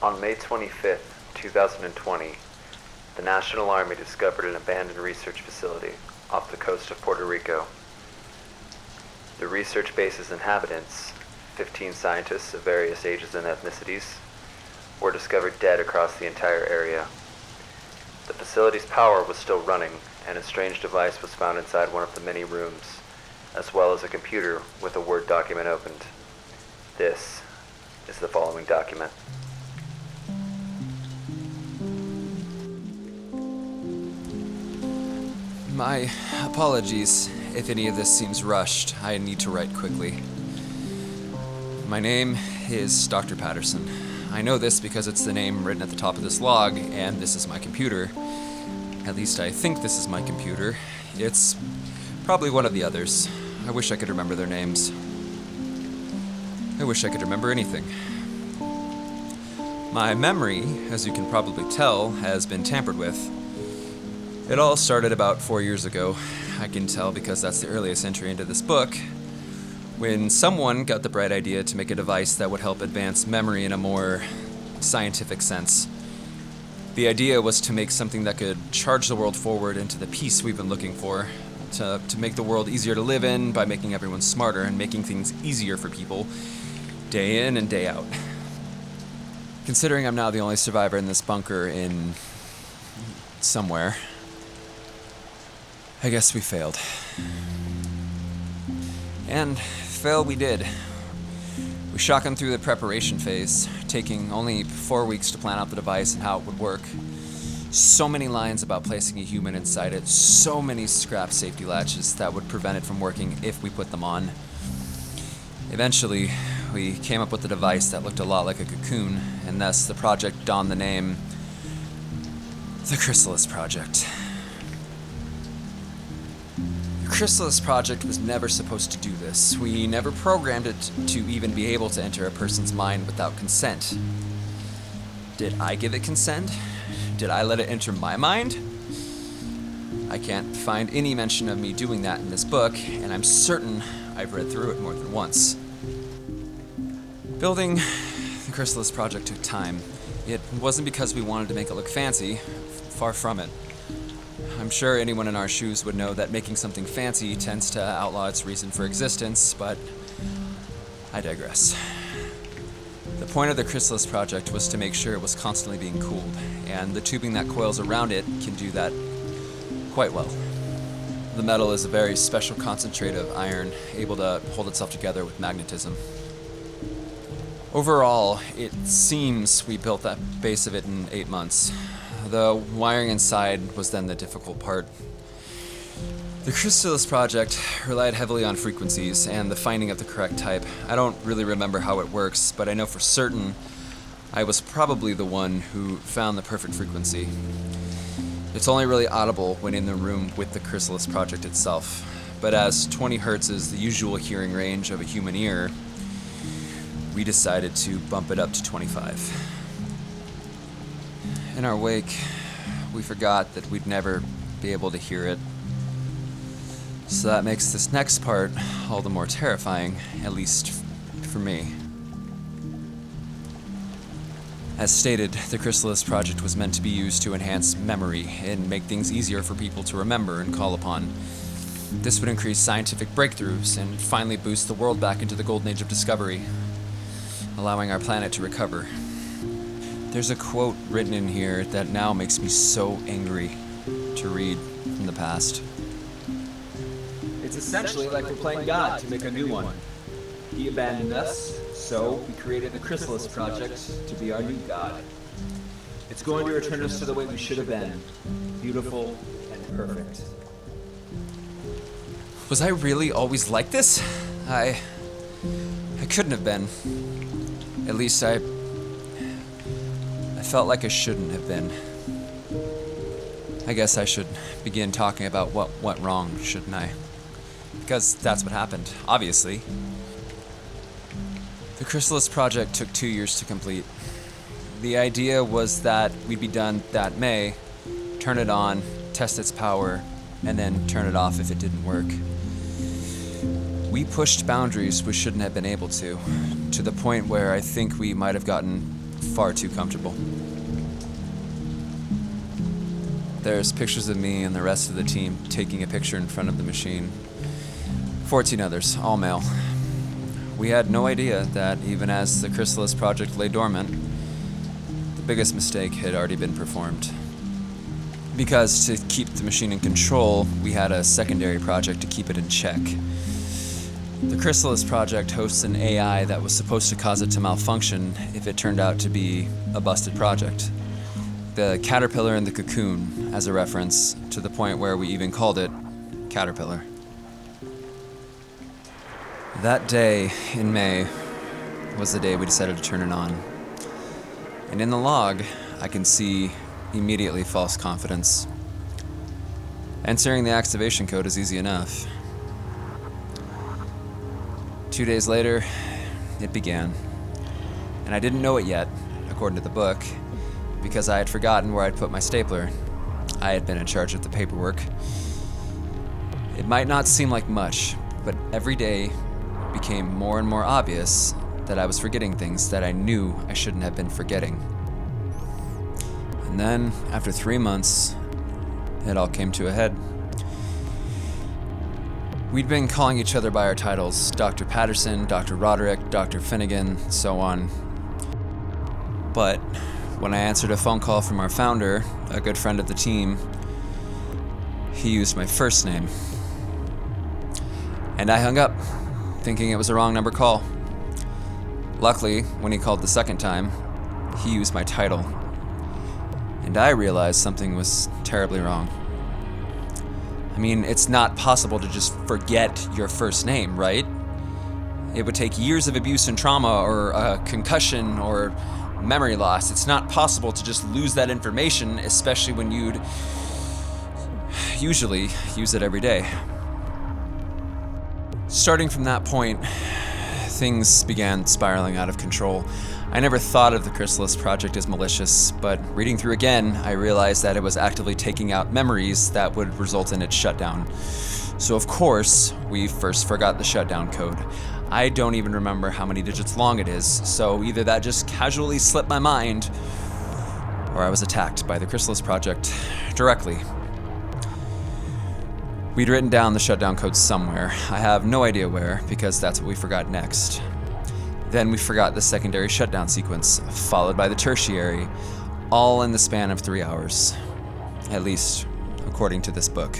On May 25th, 2020, the National Army discovered an abandoned research facility off the coast of Puerto Rico. The research base's inhabitants, 15 scientists of various ages and ethnicities, were discovered dead across the entire area. The facility's power was still running, and a strange device was found inside one of the many rooms, as well as a computer with a Word document opened. This is the following document. My apologies if any of this seems rushed. I need to write quickly. My name is Dr. Patterson. I know this because it's the name written at the top of this log, and this is my computer. At least I think this is my computer. It's probably one of the others. I wish I could remember their names. I wish I could remember anything. My memory, as you can probably tell, has been tampered with. It all started about 4 years ago. I can tell because that's the earliest entry into this book, when someone got the bright idea to make a device that would help advance memory in a more scientific sense. The idea was to make something that could charge the world forward into the peace we've been looking for, to make the world easier to live in by making everyone smarter and making things easier for people, day in and day out. Considering I'm now the only survivor in this bunker in somewhere, I guess we failed. And fail we did. We shotgunned through the preparation phase, taking only 4 weeks to plan out the device and how it would work. So many lines about placing a human inside it, so many scrap safety latches that would prevent it from working if we put them on. Eventually, we came up with a device that looked a lot like a cocoon, and thus the project donned the name the Chrysalis Project. The Chrysalis Project was never supposed to do this. We never programmed it to even be able to enter a person's mind without consent. Did I give it consent? Did I let it enter my mind? I can't find any mention of me doing that in this book, and I'm certain I've read through it more than once. Building the Chrysalis Project took time. It wasn't because we wanted to make it look fancy. Far from it. I'm sure anyone in our shoes would know that making something fancy tends to outlaw its reason for existence, but I digress. The point of the Chrysalis Project was to make sure it was constantly being cooled, and the tubing that coils around it can do that quite well. The metal is a very special concentrate of iron, able to hold itself together with magnetism. Overall, it seems we built that base of it in 8 months. The wiring inside was then the difficult part. The Chrysalis Project relied heavily on frequencies and the finding of the correct type. I don't really remember how it works, but I know for certain I was probably the one who found the perfect frequency. It's only really audible when in the room with the Chrysalis Project itself, but as 20 Hz is the usual hearing range of a human ear, we decided to bump it up to 25. In our wake, we forgot that we'd never be able to hear it. So that makes this next part all the more terrifying, at least for me. As stated, the Chrysalis Project was meant to be used to enhance memory and make things easier for people to remember and call upon. This would increase scientific breakthroughs and finally boost the world back into the golden age of discovery, allowing our planet to recover. There's a quote written in here that now makes me so angry to read from the past. It's essentially like we're playing God to make a new one. He abandoned us, so we created the Chrysalis Project to be our new God. It's going to return us to the way we should have been, beautiful and perfect. Was I really always like this? I couldn't have been. At least I felt like I shouldn't have been. I guess I should begin talking about what went wrong, shouldn't I? Because that's what happened, obviously. The Chrysalis Project took 2 years to complete. The idea was that we'd be done that May, turn it on, test its power, and then turn it off if it didn't work. We pushed boundaries we shouldn't have been able to the point where I think we might have gotten far too comfortable. There's pictures of me and the rest of the team taking a picture in front of the machine. 14 others, all male. We had no idea that even as the Chrysalis project lay dormant, the biggest mistake had already been performed. Because to keep the machine in control, we had a secondary project to keep it in check. The Chrysalis project hosts an AI that was supposed to cause it to malfunction if it turned out to be a busted project. The caterpillar in the cocoon, as a reference, to the point where we even called it Caterpillar. That day in May was the day we decided to turn it on. And in the log, I can see immediately false confidence. Entering the activation code is easy enough. 2 days later, it began. And I didn't know it yet, according to the book, because I had forgotten where I'd put my stapler. I had been in charge of the paperwork. It might not seem like much, but every day it became more and more obvious that I was forgetting things that I knew I shouldn't have been forgetting. And then, after 3 months, it all came to a head. We'd been calling each other by our titles, Dr. Patterson, Dr. Roderick, Dr. Finnegan, so on. But when I answered a phone call from our founder, a good friend of the team, he used my first name. And I hung up, thinking it was a wrong number call. Luckily, when he called the second time, he used my title. And I realized something was terribly wrong. I mean, it's not possible to just forget your first name, right? It would take years of abuse and trauma, or a concussion, or memory loss. It's not possible to just lose that information, especially when you'd usually use it every day. Starting from that point, things began spiraling out of control. I never thought of the Chrysalis project as malicious, but reading through again, I realized that it was actively taking out memories that would result in its shutdown. So of course, we first forgot the shutdown code. I don't even remember how many digits long it is, so either that just casually slipped my mind, or I was attacked by the Chrysalis project directly. We'd written down the shutdown code somewhere. I have no idea where, because that's what we forgot next. Then we forgot the secondary shutdown sequence, followed by the tertiary, all in the span of 3 hours. At least, according to this book.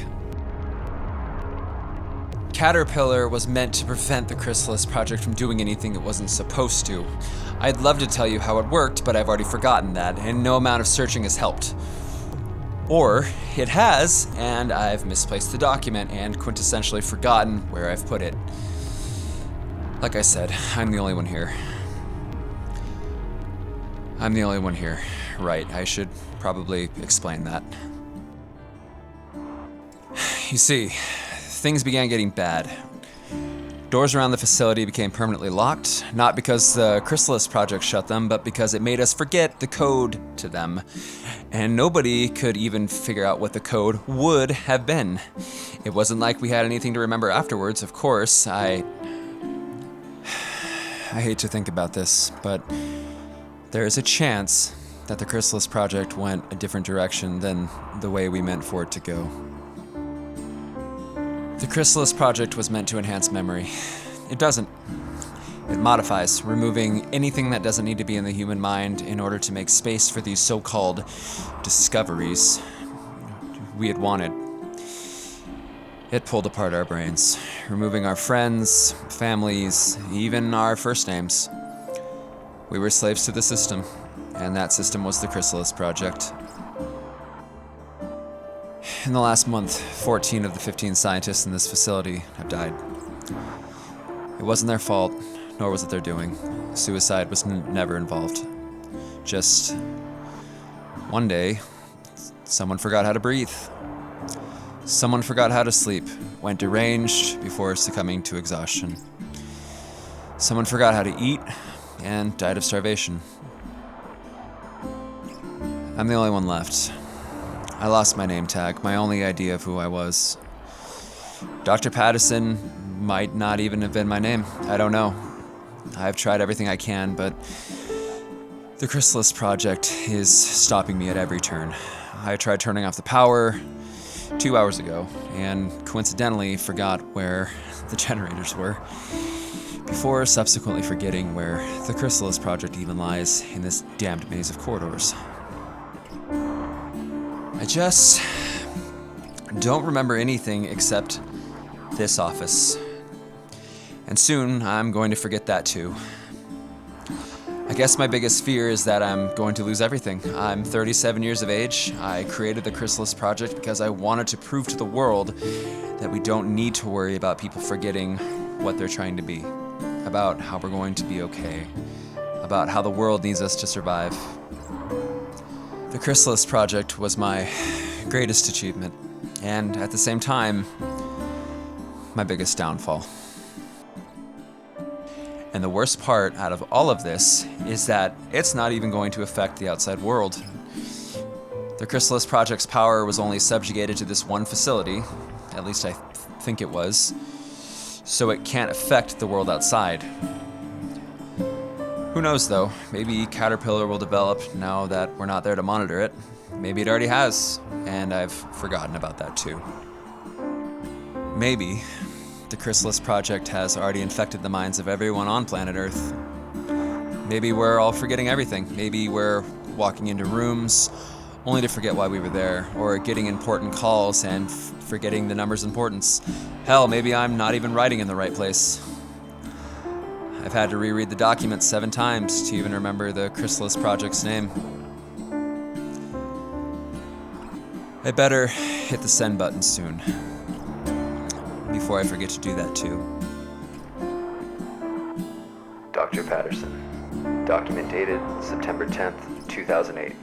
Caterpillar was meant to prevent the Chrysalis project from doing anything it wasn't supposed to. I'd love to tell you how it worked, but I've already forgotten that, and no amount of searching has helped. Or it has, and I've misplaced the document and quintessentially forgotten where I've put it. Like I said, I'm the only one here. I'm the only one here. Right, I should probably explain that. You see, things began getting bad. Doors around the facility became permanently locked, not because the Chrysalis project shut them, but because it made us forget the code to them. And nobody could even figure out what the code would have been. It wasn't like we had anything to remember afterwards, of course. I hate to think about this, but there is a chance that the Chrysalis project went a different direction than the way we meant for it to go. The Chrysalis project was meant to enhance memory. It doesn't. It modifies, removing anything that doesn't need to be in the human mind in order to make space for these so-called discoveries we had wanted. It pulled apart our brains, removing our friends, families, even our first names. We were slaves to the system, and that system was the Chrysalis project. In the last month, 14 of the 15 scientists in this facility have died. It wasn't their fault, nor was it their doing. Suicide was never involved. Just one day, someone forgot how to breathe. Someone forgot how to sleep, went deranged before succumbing to exhaustion. Someone forgot how to eat and died of starvation. I'm the only one left. I lost my name tag, my only idea of who I was. Dr. Patterson might not even have been my name. I don't know. I've tried everything I can, but The Chrysalis Project is stopping me at every turn. I tried turning off the power 2 hours ago, and coincidentally forgot where the generators were, before subsequently forgetting where the Chrysalis Project even lies in this damned maze of corridors. I just don't remember anything except this office. And soon I'm going to forget that too. I guess my biggest fear is that I'm going to lose everything. I'm 37 years of age. I created the Chrysalis Project because I wanted to prove to the world that we don't need to worry about people forgetting what they're trying to be, about how we're going to be okay, about how the world needs us to survive. The Chrysalis Project was my greatest achievement, and at the same time, my biggest downfall. And the worst part out of all of this is that it's not even going to affect the outside world. The Chrysalis Project's power was only subjugated to this one facility, at least I think it was, so it can't affect the world outside. Who knows though, maybe Caterpillar will develop now that we're not there to monitor it. Maybe it already has, and I've forgotten about that too. Maybe the Chrysalis Project has already infected the minds of everyone on planet Earth. Maybe we're all forgetting everything. Maybe we're walking into rooms only to forget why we were there, or getting important calls and forgetting the number's importance. Hell, maybe I'm not even writing in the right place. I've had to reread the document 7 times to even remember the Chrysalis Project's name. I better hit the send button soon, before I forget to do that too. Dr. Patterson. Document dated September 10th, 2008.